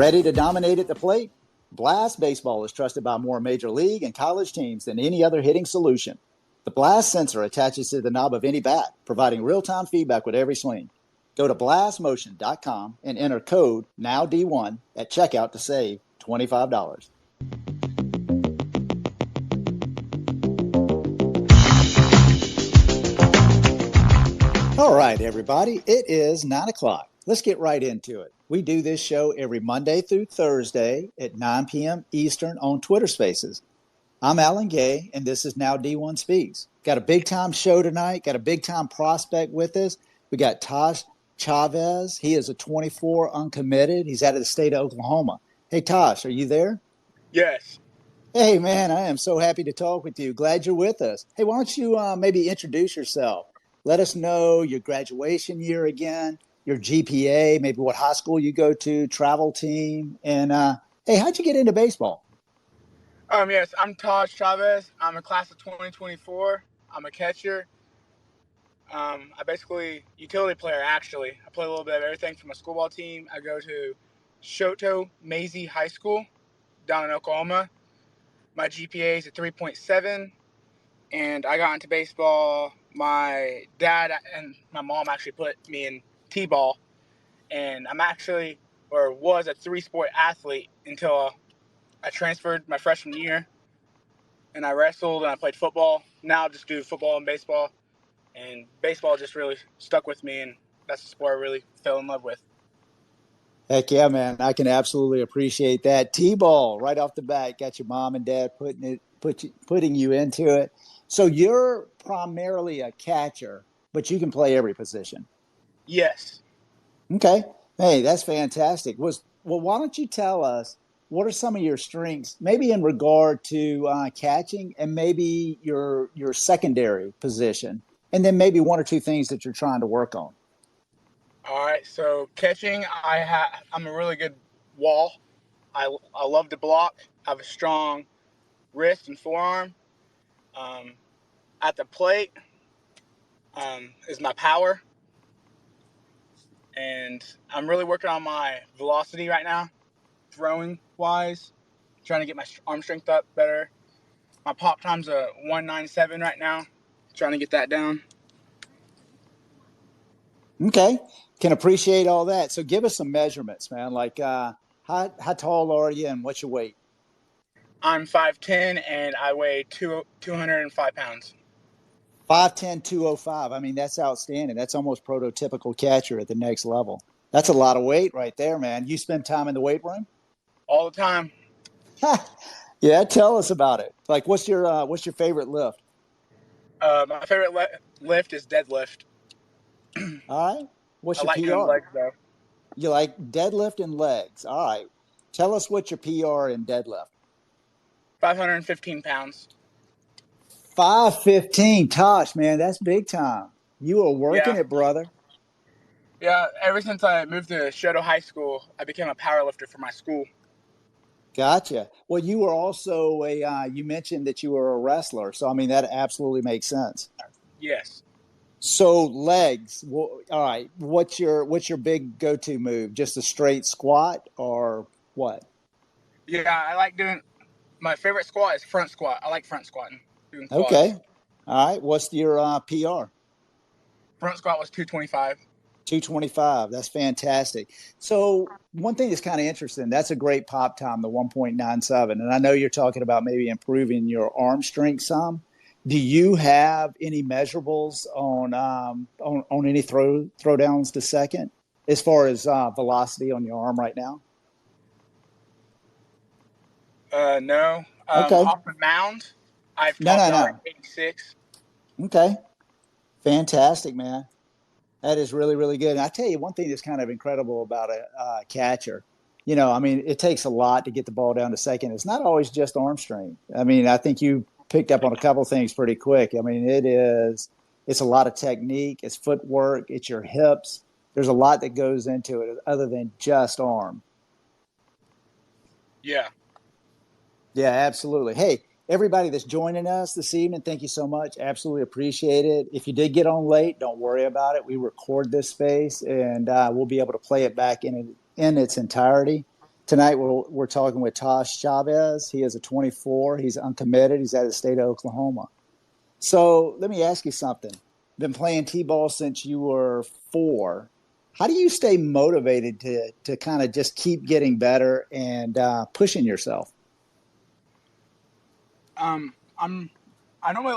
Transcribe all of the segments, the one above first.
Ready to dominate at the plate? Blast Baseball is trusted by more major league and college teams than any other hitting solution. The Blast sensor attaches to the knob of any bat, providing real-time feedback with every swing. Go to blastmotion.com and enter code NOWD1 at checkout to save $25. All right, everybody, it is 9 o'clock. Let's get right into it. We do this show every Monday through Thursday at 9 p.m. Eastern on Twitter Spaces. I'm Alan Gay, and this is Now D1 Speaks. Got a big-time show tonight, got a big-time prospect with us. We got Taij Chavez. He is a 24 uncommitted. He's out of the state of Oklahoma. Hey, Taij, are you there? Yes. Hey, man, I am so happy to talk with you. Glad you're with us. Hey, why don't you maybe introduce yourself? Let us know your graduation year again, your GPA, maybe what high school you go to, travel team, and hey, how'd you get into baseball? Yes, I'm Taij Chavez. I'm a class of 2024. I'm a catcher. I basically utility player, actually. I play a little bit of everything from a school ball team. I go to Shoto Maisie High School down in Oklahoma. My GPA is a 3.7, and I got into baseball. My dad and my mom actually put me in T-ball, and I'm actually, or was, a three-sport athlete until I transferred my freshman year, and I wrestled and I played football. Now I just do football and baseball, and baseball just really stuck with me, and that's the sport I really fell in love with. Heck yeah, man. I can absolutely appreciate that. T-ball right off the bat, got your mom and dad putting you into it. So you're primarily a catcher, but you can play every position. Yes. Okay. Hey, that's fantastic. Why don't you tell us what are some of your strengths, maybe in regard to catching and maybe your secondary position, and then maybe one or two things that you're trying to work on. All right. So catching, I'm a really good wall. I love to block. I have a strong wrist and forearm. At the plate is my power, and I'm really working on my velocity right now, throwing wise, trying to get my arm strength up better. My pop time's a 197 right now, trying to get that down. Okay, can appreciate all that. So give us some measurements, man. Like how tall are you and what's your weight? I'm 5'10", and I weigh 205 pounds. 5'10", 205. I mean, that's outstanding. That's almost prototypical catcher at the next level. That's a lot of weight right there, man. You spend time in the weight room? All the time. Yeah, tell us about it. Like, what's your favorite lift? My favorite lift is deadlift. All right. What's I your like PR? doing legs, though. You like deadlift and legs. All right. Tell us what your PR in deadlift. 515 pounds. 515. Tosh, man, that's big time. You are working Yeah. it, brother. Yeah, ever since I moved to Shoto High School, I became a powerlifter for my school. Gotcha. Well, you were also you mentioned that you were a wrestler. So, I mean, that absolutely makes sense. Yes. So legs. Well, all right. What's your big go-to move? Just a straight squat or what? Yeah, I like doing. My favorite squat is front squat. I like front squatting, doing quads. Okay. All right. What's your PR? Front squat was 225. 225. That's fantastic. So one thing that's kind of interesting, that's a great pop time, the 1.97. And I know you're talking about maybe improving your arm strength some. Do you have any measurables on any throwdowns to second as far as velocity on your arm right now? No. Okay. Off the mound, I've topped out at 86. Okay. Fantastic, man. That is really, really good. And I tell you, one thing that's kind of incredible about a catcher, I mean, it takes a lot to get the ball down to second. It's not always just arm strength. I mean, I think you picked up on a couple of things pretty quick. I mean, it's a lot of technique, it's footwork, it's your hips. There's a lot that goes into it other than just arm. Yeah. Yeah, absolutely. Hey, everybody that's joining us this evening, thank you so much. Absolutely appreciate it. If you did get on late, don't worry about it. We record this space, and we'll be able to play it back in its entirety. Tonight we're talking with Taij Chavez. He is a 24. He's uncommitted. He's out of the state of Oklahoma. So let me ask you something. Been playing t-ball since you were 4. How do you stay motivated to kind of just keep getting better and pushing yourself? I normally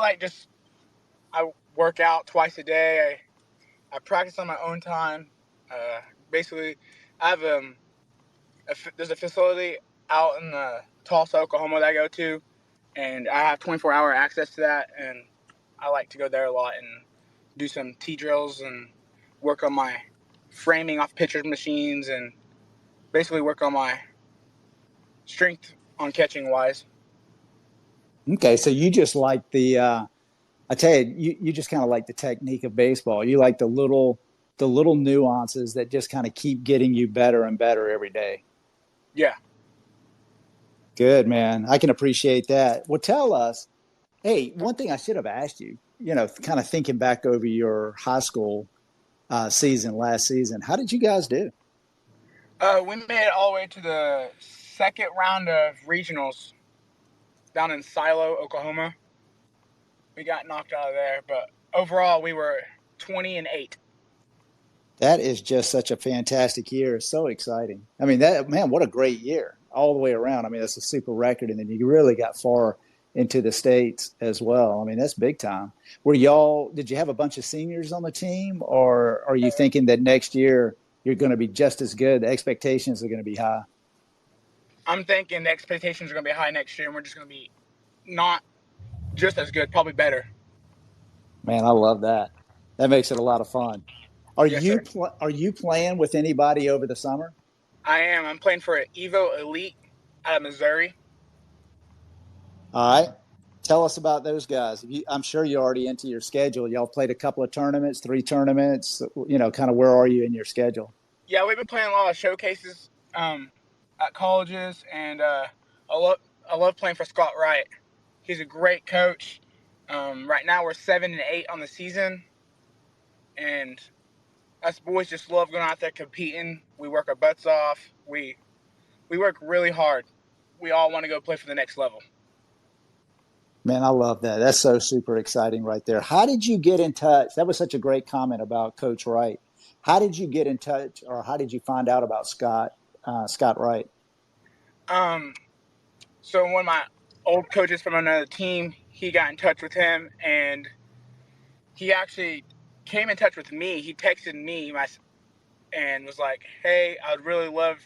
I work out twice a day. I practice on my own time. Basically, I have there's a facility out in Tulsa, Oklahoma that I go to, and I have 24-hour access to that, and I like to go there a lot and do some T drills and work on my framing off pitcher's machines and basically work on my strength on catching wise. Okay, so you just like I tell you, you just kind of like the technique of baseball. You like the little nuances that just kind of keep getting you better and better every day. Yeah. Good, man. I can appreciate that. Well, tell us, hey, one thing I should have asked you, kind of thinking back over your high school season last season, how did you guys do? We made it all the way to the second round of regionals down in Silo, Oklahoma. We got knocked out of there, but overall we were 20-8. That is just such a fantastic year. So exciting. I mean, that man, what a great year all the way around. I mean, that's a super record. And then you really got far into the States as well. I mean, that's big time. Did you have a bunch of seniors on the team, or are you thinking that next year you're going to be just as good? The expectations are going to be high. I'm thinking the expectations are going to be high next year, and we're just going to be not just as good, probably better. Man, I love that. That makes it a lot of fun. Are Yes, you sir. are you playing with anybody over the summer? I am. I'm playing for Evo Elite out of Missouri. All right. Tell us about those guys. I'm sure you're already into your schedule. Y'all played a couple of tournaments, 3 tournaments. Kind of where are you in your schedule? Yeah, we've been playing a lot of showcases at colleges, and I love playing for Scott Wright. He's a great coach. Right now we're 7-8 on the season, and us boys just love going out there competing. We work our butts off. We work really hard. We all want to go play for the next level. Man, I love that. That's so super exciting right there. How did you get in touch? That was such a great comment about Coach Wright. How did you get in touch, or how did you find out about Scott Wright? Um, so one of my old coaches from another team, he got in touch with him, and he actually came in touch with me. He texted me and was like, "Hey, I'd really love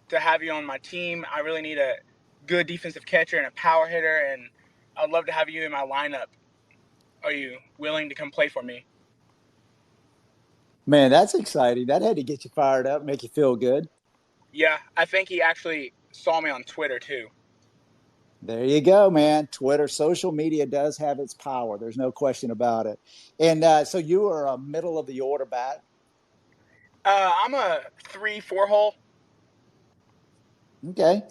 to have you on my team. I really need a good defensive catcher and a power hitter, and I'd love to have you in my lineup. Are you willing to come play for me?" Man, that's exciting. That had to get you fired up, make you feel good. Yeah, I think he actually saw me on Twitter too. There you go, man. Twitter, social media does have its power. There's no question about it. And so you are a middle of the order bat. I'm a 3-4 hole. Okay.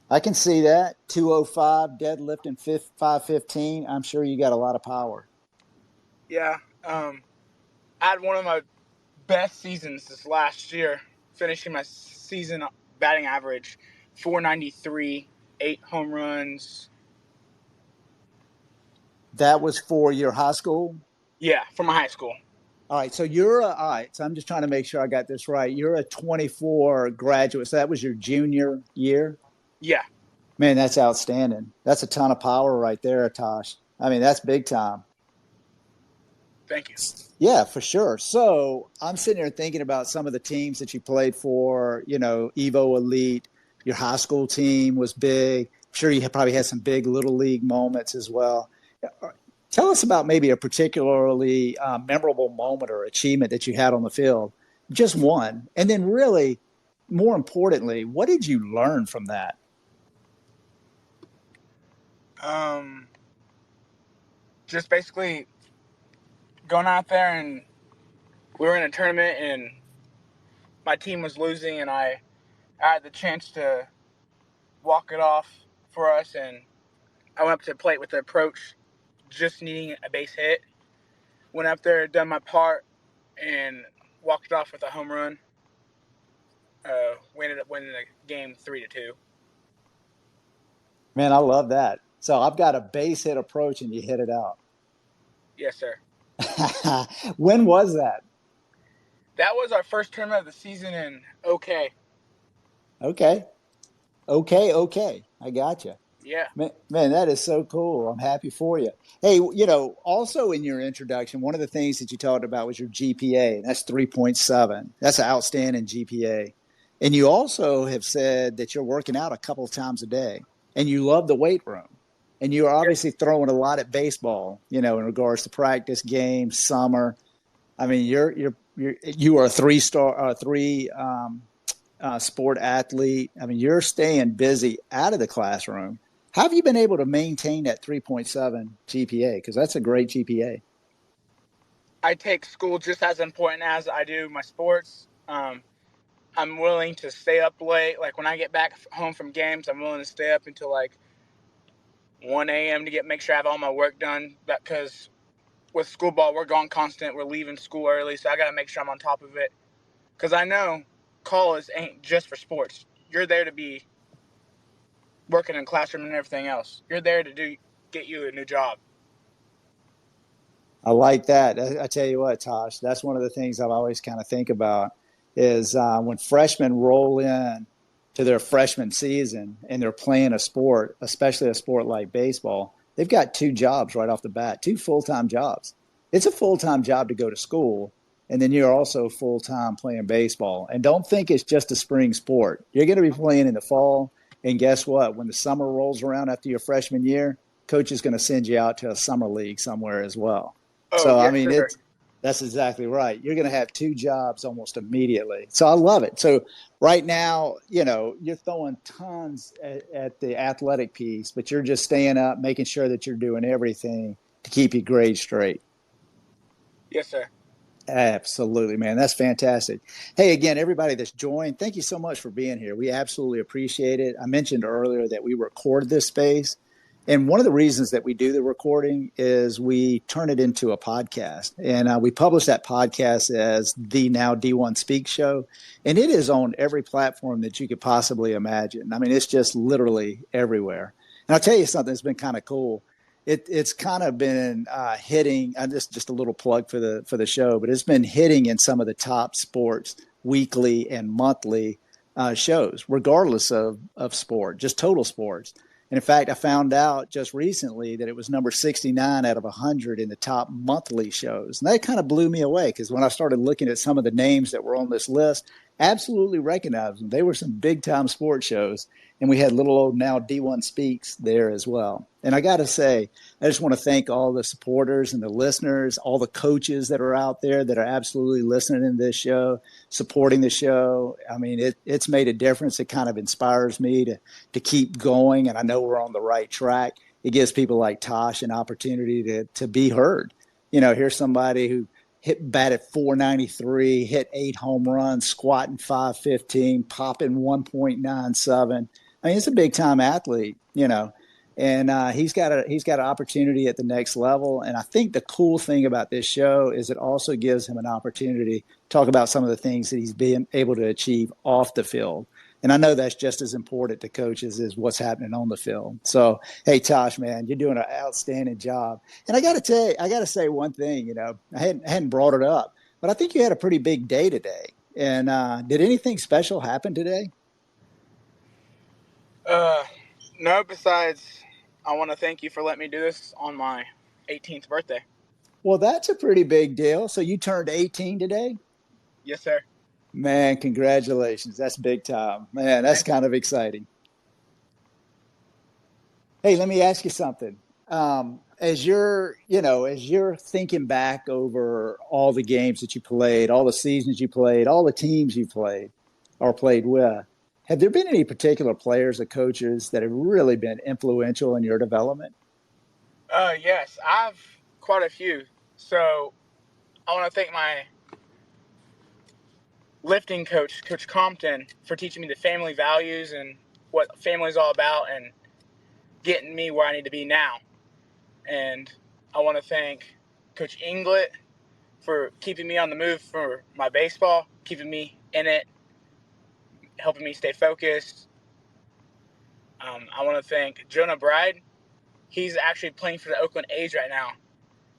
I can see that. 205 deadlift and 515. I'm sure you got a lot of power. Yeah. I had one of my best seasons this last year, finishing my season batting average 493, 8 home runs. That was for your high school? Yeah, from my high school. All right. All right. So I'm just trying to make sure I got this right. You're a 24 graduate. So that was your junior year? Yeah, Man, that's outstanding. That's a ton of power right there, Tosh. I mean, that's big time. thank you. Yeah, for sure. So I'm sitting here thinking about some of the teams that you played for, Evo Elite. Your high school team was big. I'm sure you probably had some big little league moments as well. Tell us about maybe a particularly memorable moment or achievement that you had on the field, just one. And then, really, more importantly, what did you learn from that? Um, just basically going out there, and we were in a tournament and my team was losing, and I had the chance to walk it off for us, and I went up to the plate with the approach, just needing a base hit. Went up there, done my part, and walked it off with a home run. we ended up winning the game 3-2. Man, I love that. So I've got a base hit approach and you hit it out. Yes, sir. When was that? That was our first tournament of the season in OK. Okay. Okay. Okay. I got you. Yeah. Man, that is so cool. I'm happy for you. Hey, also in your introduction, one of the things that you talked about was your GPA. That's 3.7. That's an outstanding GPA. And you also have said that you're working out a couple of times a day and you love the weight room. And you're Yes. obviously throwing a lot at baseball, in regards to practice, games, summer. I mean, you are a three sport athlete. I mean, you're staying busy out of the classroom. How have you been able to maintain that 3.7 GPA? Because that's a great GPA. I take school just as important as I do my sports. I'm willing to stay up late. Like when I get back home from games, I'm willing to stay up until like 1 a.m. to make sure I have all my work done. Because with school ball, we're going constant. We're leaving school early, so I got to make sure I'm on top of it. Because I know college ain't just for sports. You're there to be working in classroom and everything else. You're there to get you a new job. I like that. I tell you what, Tosh, that's one of the things I've always kind of think about is when freshmen roll in to their freshman season and they're playing a sport, especially a sport like baseball, they've got two jobs right off the bat, two full-time jobs. It's a full-time job to go to school, and then you're also full-time playing baseball. And don't think it's just a spring sport. You're going to be playing in the fall, and guess what? When the summer rolls around after your freshman year, coach is going to send you out to a summer league somewhere as well. Oh, So I yes, mean, sir. that's exactly right. You're going to have two jobs almost immediately. So I love it. So right now, you're throwing tons at the athletic piece, but you're just staying up, making sure that you're doing everything to keep your grades straight. Yes, sir. Absolutely, man. That's fantastic. Hey, again, everybody that's joined, thank you so much for being here. We absolutely appreciate it. I mentioned earlier that we record this space. And one of the reasons that we do the recording is we turn it into a podcast. And we publish that podcast as the Now D1 Speak Show. And it is on every platform that you could possibly imagine. I mean, it's just literally everywhere. And I'll tell you something that's been kind of cool. It's kind of been hitting. Just a little plug for the show, but it's been hitting in some of the top sports weekly and monthly shows, regardless of sport, just total sports. And in fact, I found out just recently that it was number 69 out of 100 in the top monthly shows. And that kind of blew me away because when I started looking at some of the names that were on this list, absolutely recognized them. They were some big time sports shows. And we had little old Now D1 Speaks there as well. And I got to say, I just want to thank all the supporters and the listeners, all the coaches that are out there that are absolutely listening to this show, supporting the show. I mean, it's made a difference. It kind of inspires me to keep going. And I know we're on the right track. It gives people like Tosh an opportunity to be heard. Here's somebody who batted 493, hit 8 home runs, squatting 515, popping 1.97. I mean, it's a big time athlete, and he's got an opportunity at the next level. And I think the cool thing about this show is it also gives him an opportunity to talk about some of the things that he's been able to achieve off the field. And I know that's just as important to coaches as what's happening on the field. So, hey, Tosh, man, you're doing an outstanding job. And I got to say one thing. I hadn't brought it up, but I think you had a pretty big day today. And did anything special happen today? No, besides, I want to thank you for letting me do this on my 18th birthday. Well, that's a pretty big deal. So you turned 18 today? Yes, sir. Man, congratulations. That's big time. Man, that's Thank you. kind of exciting. Hey, let me ask you something. As you're thinking back over all the games that you played, all the seasons you played, all the teams you played or played with, have there been any particular players or coaches that have really been influential in your development? Yes, I've quite a few. So I want to thank my lifting coach, Coach Compton, for teaching me the family values and what family is all about and getting me where I need to be now. And I want to thank Coach Inglet for keeping me on the move for my baseball, keeping me in it, helping me stay focused. I want to thank Jonah Bride. He's actually playing for the Oakland A's right now.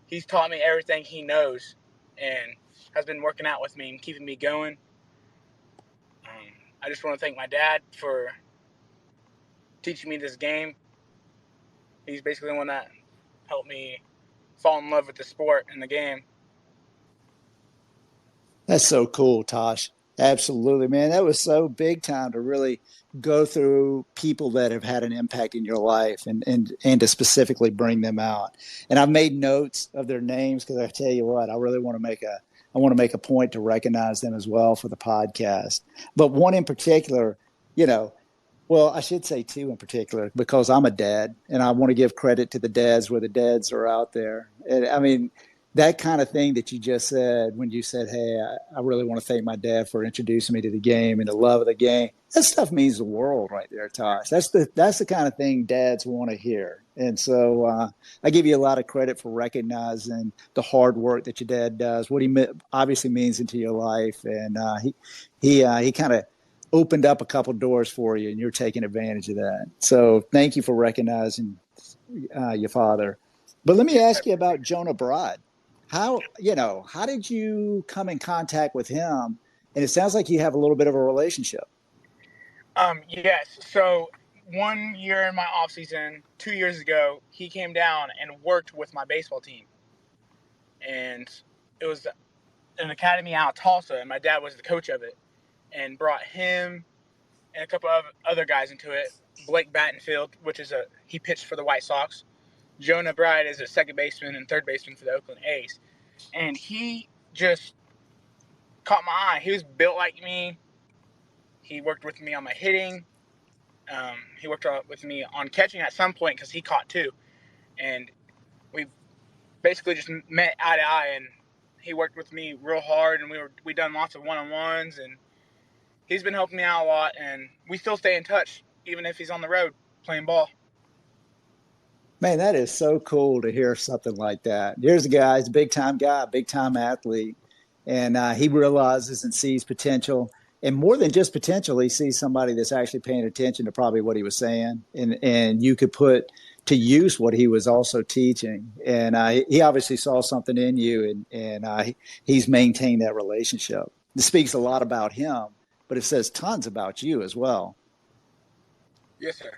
He's taught me everything he knows and has been working out with me and keeping me going. I just want to thank my dad for teaching me this game. He's basically the one that helped me fall in love with the sport and the game. That's so cool, Tosh. Absolutely, man. That was so big time to really go through people that have had an impact in your life and to specifically bring them out. And I've made notes of their names because I tell you what, I really want to make a point to recognize them as well for the podcast. But one in particular, you know, well, I should say two in particular because I'm a dad and I want to give credit to the dads where the dads are out there. And I mean, that kind of thing that you just said when you said, hey, I really want to thank my dad for introducing me to the game and the love of the game. That stuff means the world right there, Tosh. That's the kind of thing dads want to hear. And so I give you a lot of credit for recognizing the hard work that your dad does, what he obviously means into your life. And he kind of opened up a couple doors for you, and you're taking advantage of that. So thank you for recognizing your father. But let me ask you about Jonah Bride. How did you come in contact with him? And it sounds like you have a little bit of a relationship. Yes. So 1 year in my off season, 2 years ago, he came down and worked with my baseball team. And it was an academy out of Tulsa, and my dad was the coach of it, and brought him and a couple of other guys into it. Blake Battenfield, he pitched for the White Sox. Jonah Bride is a second baseman and third baseman for the Oakland A's. And he just caught my eye. He was built like me. He worked with me on my hitting. He worked with me on catching at some point because he caught too. And we basically just met eye to eye, and he worked with me real hard, and we done lots of one-on-ones, and he's been helping me out a lot, and we still stay in touch even if he's on the road playing ball. Man, that is so cool to hear something like that. Here's a guy, he's a big time guy, big time athlete, and he realizes and sees potential. And more than just potential, he sees somebody that's actually paying attention to probably what he was saying, and you could put to use what he was also teaching. And he obviously saw something in you, and he's maintained that relationship. This speaks a lot about him, but it says tons about you as well. Yes, sir.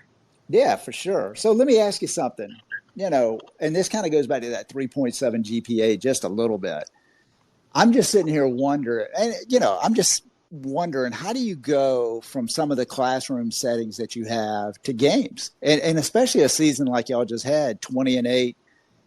Yeah, for sure. So let me ask you something, and this kind of goes back to that 3.7 GPA just a little bit. I'm just sitting here wondering, and, I'm just wondering, how do you go from some of the classroom settings that you have to games? And especially a season like y'all just had, 20-8.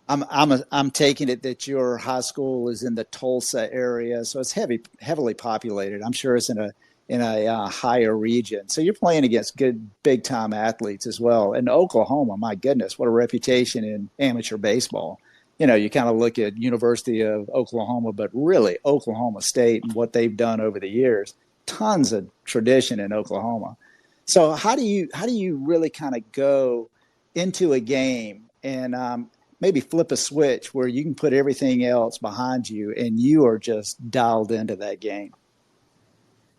I'm taking it that your high school is in the Tulsa area, so it's heavily populated. I'm sure it's in a higher region. So you're playing against good big time athletes as well. And Oklahoma, my goodness, what a reputation in amateur baseball. You kind of look at University of Oklahoma, but really Oklahoma State and what they've done over the years. Tons of tradition in Oklahoma. So how do you really kind of go into a game and maybe flip a switch where you can put everything else behind you and you are just dialed into that game?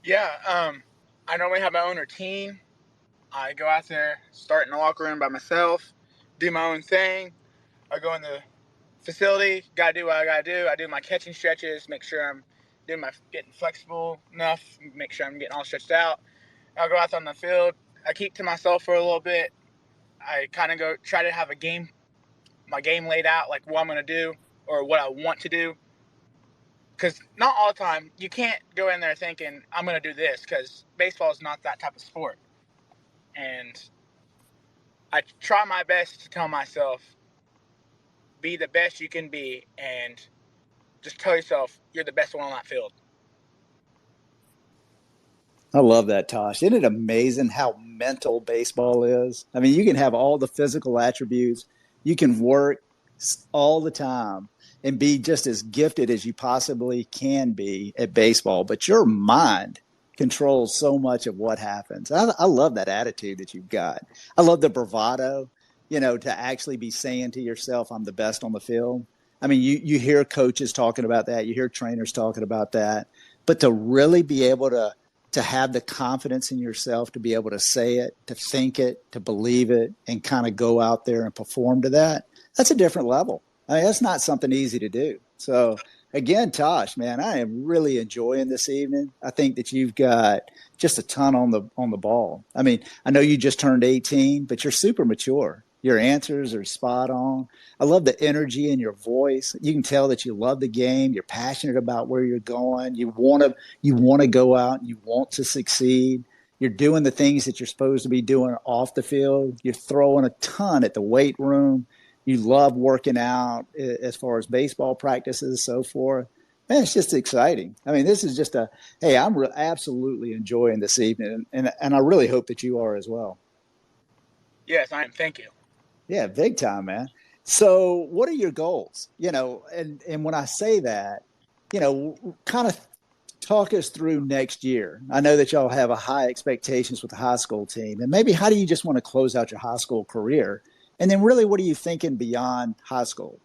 Yeah, I normally have my own routine. I go out there, start in the locker room by myself, do my own thing. I go in the facility, gotta do what I gotta do. I do my catching stretches, make sure I'm getting flexible enough, make sure I'm getting all stretched out. I'll go out on the field. I keep to myself for a little bit. I kind of try to have my game laid out, like what I'm gonna do or what I want to do. Because not all the time, you can't go in there thinking, I'm going to do this, because baseball is not that type of sport. And I try my best to tell myself, be the best you can be, and just tell yourself you're the best one on that field. I love that, Tosh. Isn't it amazing how mental baseball is? I mean, you can have all the physical attributes, you can work all the time and be just as gifted as you possibly can be at baseball, but your mind controls so much of what happens. I love that attitude that you've got. I love the bravado, to actually be saying to yourself, I'm the best on the field. I mean, you hear coaches talking about that, you hear trainers talking about that, but to really be able to to have the confidence in yourself to be able to say it, to think it, to believe it, and kind of go out there and perform to that, that's a different level. I mean, that's not something easy to do. So again, Tosh, man, I am really enjoying this evening. I think that you've got just a ton on the ball. I mean, I know you just turned 18, but you're super mature. Your answers are spot on. I love the energy in your voice. You can tell that you love the game. You're passionate about where you're going. You want to go out and you want to succeed. You're doing the things that you're supposed to be doing off the field. You're throwing a ton at the weight room. You love working out as far as baseball practices, so forth. Man, it's just exciting. I mean, this is just hey, I'm absolutely enjoying this evening, and I really hope that you are as well. Yes, I am. Thank you. Yeah, big time, man. So, what are your goals? And when I say that, kind of talk us through next year. I know that y'all have a high expectations with the high school team, and maybe how do you just want to close out your high school career? And then, really, what are you thinking beyond high school?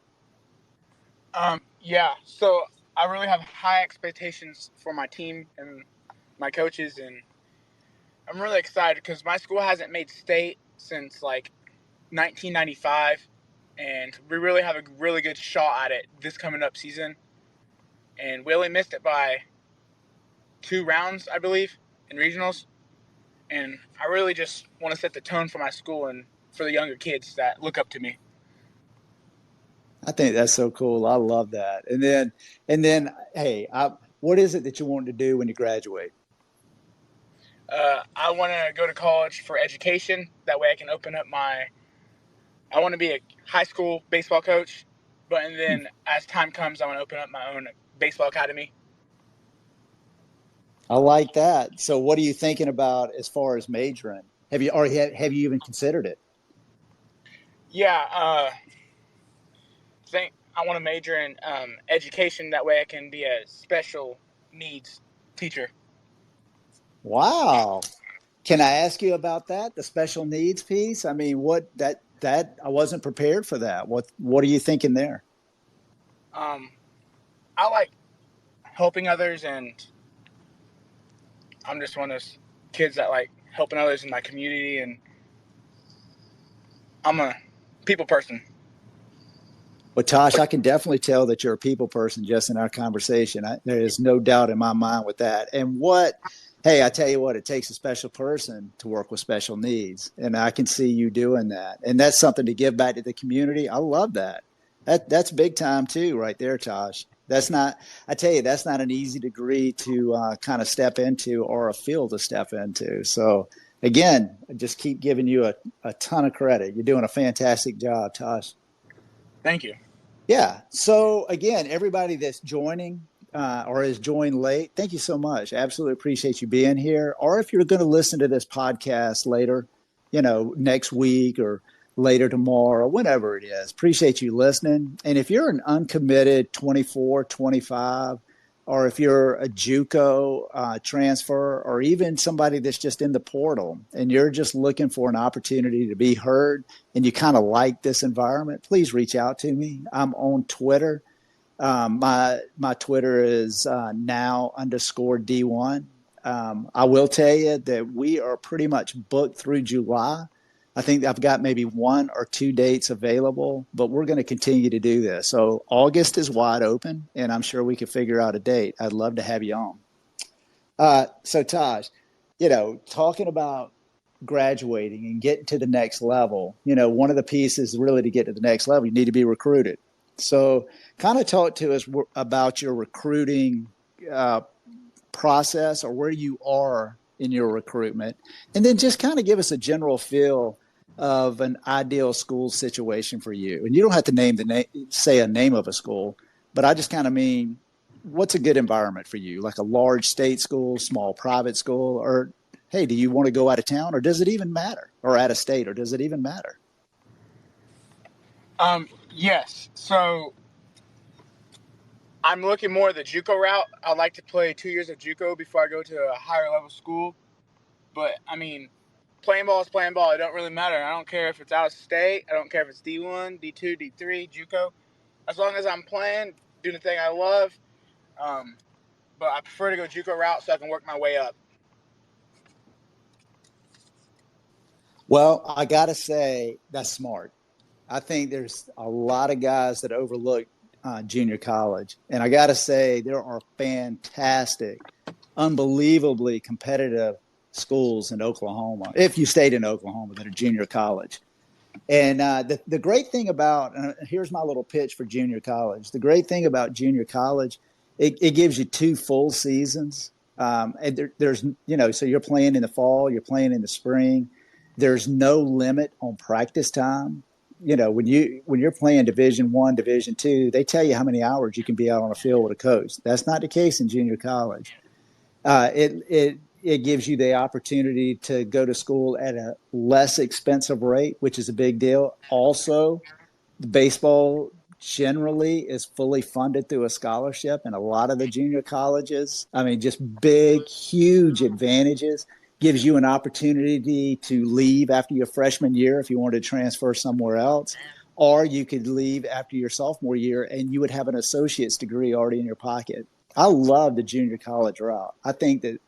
Yeah. So I really have high expectations for my team and my coaches, and I'm really excited because my school hasn't made state since like 1995, and we really have a really good shot at it this coming up season. And we only missed it by 2 rounds, I believe, in regionals. And I really just want to set the tone for my school and for the younger kids that look up to me. I think that's so cool. I love that. And then, hey, what is it that you want to do when you graduate? I want to go to college for education. That way I can open up I want to be a high school baseball coach, but and then as time comes, I want to open up my own baseball academy. I like that. So, what are you thinking about as far as majoring? Have you even considered it? Yeah, think I want to major in education. That way I can be a special needs teacher. Wow. Can I ask you about that, the special needs piece? I mean, what that I wasn't prepared for that. What are you thinking there? Um, I like helping others, and I'm just one of those kids that like helping others in my community, and I'm a people person. Well, Tosh, I can definitely tell that you're a people person just in our conversation. There is no doubt in my mind with that. Hey, I tell you what, it takes a special person to work with special needs. And I can see you doing that. And that's something to give back to the community. I love that. That's big time too, right there, Tosh. I tell you, that's not an easy degree to kind of step into or a field to step into. So, again, I just keep giving you a ton of credit. You're doing a fantastic job, Tosh. Thank you. Yeah. So again, everybody that's joining or has joined late, thank you so much. Absolutely appreciate you being here. Or if you're going to listen to this podcast later, next week or later tomorrow, whenever it is, appreciate you listening. And if you're an uncommitted 24, 25, or if you're a JUCO transfer, or even somebody that's just in the portal and you're just looking for an opportunity to be heard and you kind of like this environment, please reach out to me. I'm on Twitter. My Twitter is now_D1. I will tell you that we are pretty much booked through July. I think I've got maybe 1 or 2 dates available, but we're going to continue to do this. So August is wide open, and I'm sure we can figure out a date. I'd love to have you on. So Taj, talking about graduating and getting to the next level, one of the pieces really to get to the next level, you need to be recruited. So kind of talk to us about your recruiting uh, process or where you are in your recruitment. And then just kind of give us a general feel of an ideal school situation for you. And you don't have to say a name of a school, but I just kind of mean, what's a good environment for you? Like a large state school, small private school, or hey, do you want to go out of town or does it even matter? Or out of state, or does it even matter? Yes. So I'm looking more at the JUCO route. I'd like to play 2 years of JUCO before I go to a higher level school. But I mean, playing ball is playing ball. It don't really matter. I don't care if it's out of state. I don't care if it's D1, D2, D3, JUCO. As long as I'm playing, doing the thing I love. Um, but I prefer to go JUCO route so I can work my way up. Well, I got to say that's smart. I think there's a lot of guys that overlook junior college. And I got to say, there are fantastic, unbelievably competitive schools in Oklahoma, if you stayed in Oklahoma, that are junior college. And the great thing about, here's my little pitch for junior college. The great thing about junior college, it gives you 2 full seasons. And there's, so you're playing in the fall, you're playing in the spring. There's no limit on practice time. When you're playing Division I, Division II, they tell you how many hours you can be out on a field with a coach. That's not the case in junior college. It gives you the opportunity to go to school at a less expensive rate, which is a big deal. Also, baseball generally is fully funded through a scholarship in a lot of the junior colleges. I mean, just big, huge advantages. Gives you an opportunity to leave after your freshman year if you wanted to transfer somewhere else, or you could leave after your sophomore year and you would have an associate's degree already in your pocket. I love the junior college route. I think and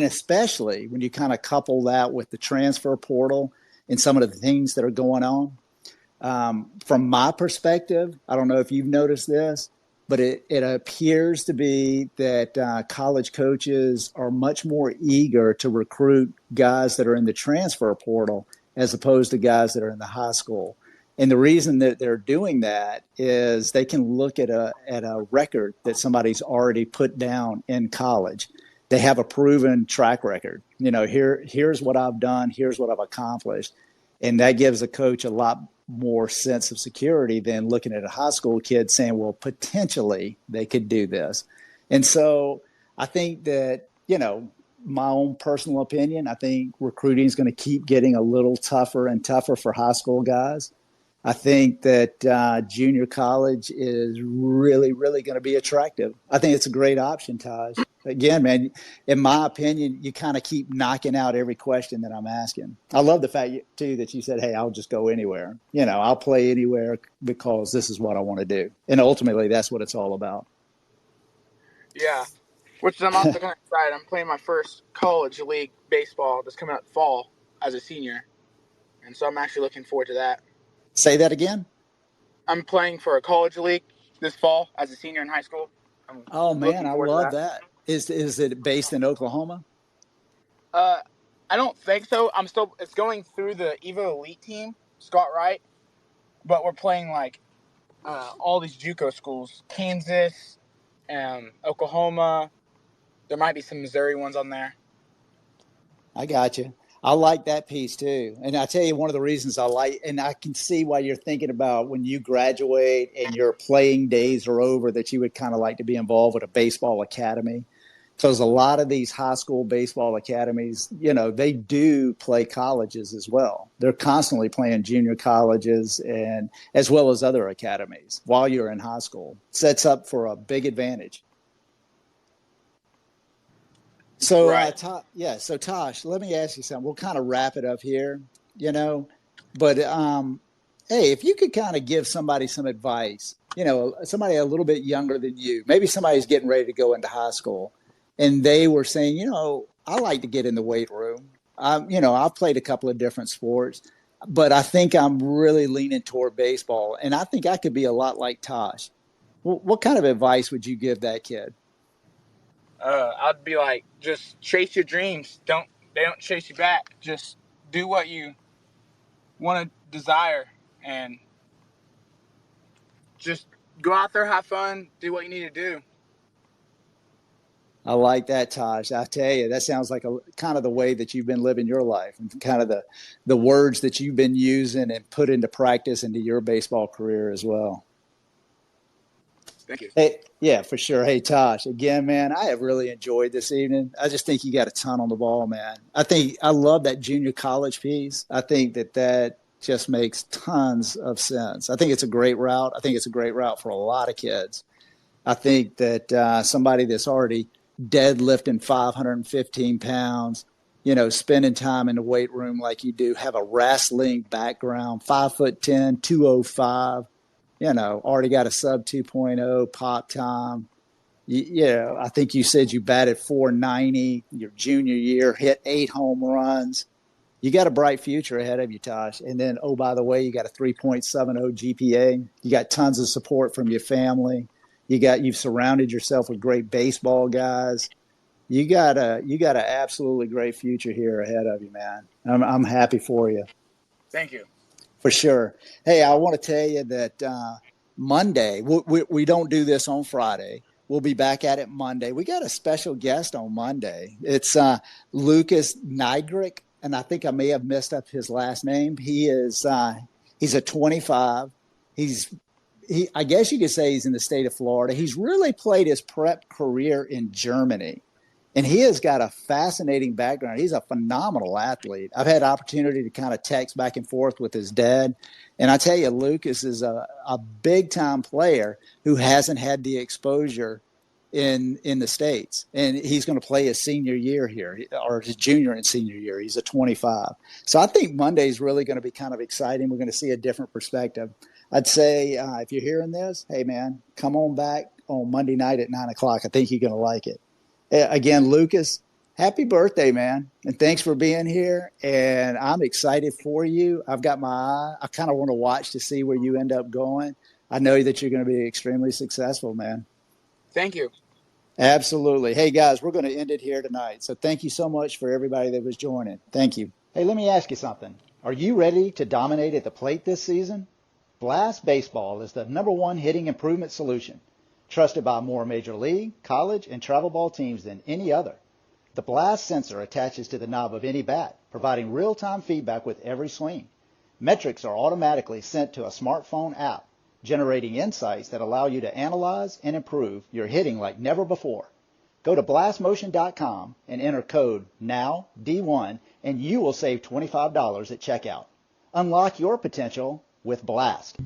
especially when you kind of couple that with the transfer portal and some of the things that are going on. From my perspective, I don't know if you've noticed this, but it appears to be that college coaches are much more eager to recruit guys that are in the transfer portal as opposed to guys that are in the high school. And the reason that they're doing that is they can look at a record that somebody's already put down in college. They have a proven track record. Here's what I've done. Here's what I've accomplished. And that gives a coach a lot more sense of security than looking at a high school kid saying, well, potentially they could do this. And so I think that, my own personal opinion, I think recruiting is going to keep getting a little tougher and tougher for high school guys. I think that junior college is really, really going to be attractive. I think it's a great option, Taj. Again, man, in my opinion, you kind of keep knocking out every question that I'm asking. I love the fact, too, that you said, hey, I'll just go anywhere. I'll play anywhere because this is what I want to do. And ultimately, that's what it's all about. Yeah, which I'm also kind of excited. I'm playing my first college league baseball that's coming up fall as a senior. And so I'm actually looking forward to that. Say that again? I'm playing for a college league this fall as a senior in high school. Oh, man, I love that. Is it based in Oklahoma? I don't think so. It's going through the Evo Elite team, Scott Wright, but we're playing like all these JUCO schools, Kansas, Oklahoma. There might be some Missouri ones on there. I got you. I like that piece too. And I tell you, one of the reasons and I can see why you're thinking about when you graduate and your playing days are over, that you would kind of like to be involved with a baseball academy. Because a lot of these high school baseball academies, they do play colleges as well. They're constantly playing junior colleges and as well as other academies while you're in high school. Sets up for a big advantage. So, right. So Tosh, let me ask you something. We'll kind of wrap it up here, but hey, if you could kind of give somebody some advice, somebody a little bit younger than you, maybe somebody's getting ready to go into high school, and they were saying, I like to get in the weight room. I've played a couple of different sports, but I think I'm really leaning toward baseball, and I think I could be a lot like Tosh. What kind of advice would you give that kid? I'd be like, just chase your dreams. They don't chase you back. Just do what you want to desire, and just go out there, have fun, do what you need to do. I like that, Taj. I tell you, that sounds like a kind of the way that you've been living your life, and kind of the words that you've been using and put into practice into your baseball career as well. Thank you. Hey, yeah, for sure. Hey, Tosh, again, man, I have really enjoyed this evening. I just think you got a ton on the ball, man. I love that junior college piece. I think that just makes tons of sense. I think it's a great route. I think it's a great route for a lot of kids. I think that somebody that's already deadlifting 515 pounds, spending time in the weight room like you do, have a wrestling background, 5'10", 205, already got a sub 2.0 pop time. I think you said you batted 490 your junior year, hit 8 home runs. you got a bright future ahead of you, Tosh. And then, oh, by the way, you got a 3.70 GPA. You got tons of support from your family. You've surrounded yourself with great baseball guys. You got a absolutely great future here ahead of you, man. I'm happy for you. Thank you. For sure. Hey, I want to tell you that Monday, we don't do this on Friday. We'll be back at it Monday. We got a special guest on Monday. It's Lucas Nygrick, and I think I may have messed up his last name. He's a 25. I guess you could say he's in the state of Florida. He's really played his prep career in Germany. And he has got a fascinating background. He's a phenomenal athlete. I've had opportunity to kind of text back and forth with his dad. And I tell you, Lucas is a big-time player who hasn't had the exposure in the States. And he's going to play his senior year here, or his junior and senior year. He's a 25. So I think Monday is really going to be kind of exciting. We're going to see a different perspective. I'd say if you're hearing this, hey, man, come on back on Monday night at 9 o'clock. I think you're going to like it. Again, Lucas, happy birthday, man. And thanks for being here. And I'm excited for you. I've got my eye. I kind of want to watch to see where you end up going. I know that you're going to be extremely successful, man. Thank you. Absolutely. Hey, guys, we're going to end it here tonight. So thank you so much for everybody that was joining. Thank you. Hey, let me ask you something. Are you ready to dominate at the plate this season? Blast Baseball is the #1 hitting improvement solution. Trusted by more major league, college, and travel ball teams than any other. The Blast sensor attaches to the knob of any bat, providing real-time feedback with every swing. Metrics are automatically sent to a smartphone app, generating insights that allow you to analyze and improve your hitting like never before. Go to blastmotion.com and enter code NOWD1 and you will save $25 at checkout. Unlock your potential with Blast.